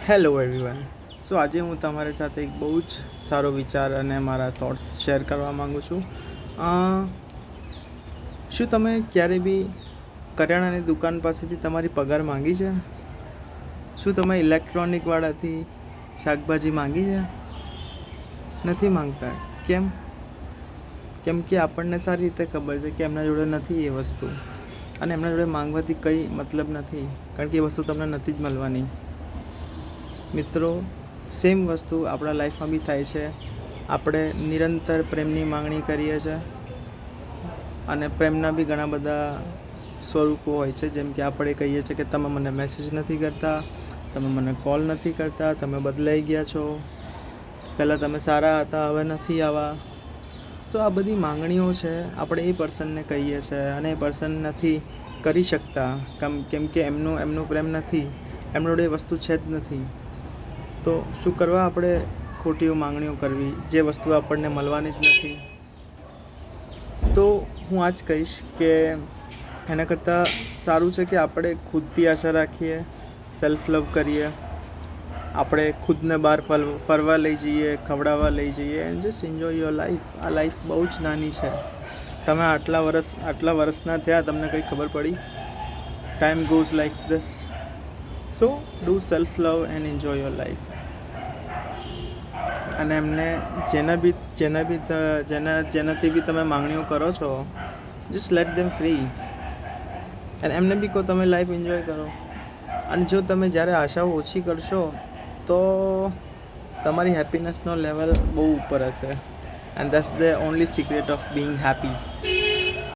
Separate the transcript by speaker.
Speaker 1: Hello everyone. સો આજે હું તમારી સાથે એક બહુ જ સારો વિચાર અને મારા થોટ્સ શેર કરવા માગું છું. શું તમે ક્યારે બી કરિયાણાની દુકાન પાસેથી તમારી પગાર માંગી છે? શું તમે ઇલેક્ટ્રોનિકવાળાથી શાકભાજી માંગી છે? નથી માંગતા. કેમ? કેમ કે આપણને સારી રીતે ખબર છે કે એમના જોડે નથી એ વસ્તુ, અને એમના જોડે માંગવાથી કંઈ મતલબ નથી, કારણ કે એ વસ્તુ તમને નથી જ મળવાની. મિત્રો, સેમ વસ્તુ આપણા લાઈફમાં બી થાય છે. આપણે નિરંતર પ્રેમની માંગણી કરીએ છીએ, અને પ્રેમના બી ઘણા બધા સ્વરૂપો હોય છે. જેમ કે આપણે કહીએ છીએ કે તમે મને મેસેજ નથી કરતા, તમે મને કોલ નથી કરતા, તમે બદલાઈ ગયા છો, પહેલાં તમે સારા હતા હવે નથી આવા. તો આ બધી માંગણીઓ છે, આપણે એ પર્સનને કહીએ છીએ, અને એ પર્સન નથી કરી શકતા કેમ કે એમનું પ્રેમ નથી, એમનો એ વસ્તુ છે જ નથી. તો શું કરવા આપણે ખોટી માંગણીઓ કરવી જે વસ્તુ આપણને મળવાની જ નથી? તો હું આ જ કહીશ કે એના કરતાં સારું છે કે આપણે ખુદથી આશા રાખીએ, સેલ્ફ લવ કરીએ, આપણે ખુદને બહાર ફરવા લઈ જઈએ, ખવડાવવા લઈ જઈએ, and just enjoy your life. આ લાઈફ બહુ જ નાની છે. તમે આટલા વર્ષના થયા, તમને કંઈ ખબર પડી? Time goes like this. So do self love and enjoy your life. અને એમને જેનાથી બી તમે માંગણીઓ કરો છો, જસ્ટ લેટ ધેમ ફ્રી. અને એમને બી કહો તમે લાઈફ એન્જોય કરો. અને જો તમે જ્યારે આશાઓ ઓછી કરશો તો તમારી હેપીનેસનો લેવલ બહુ ઉપર હશે. And that's the only secret of being happy.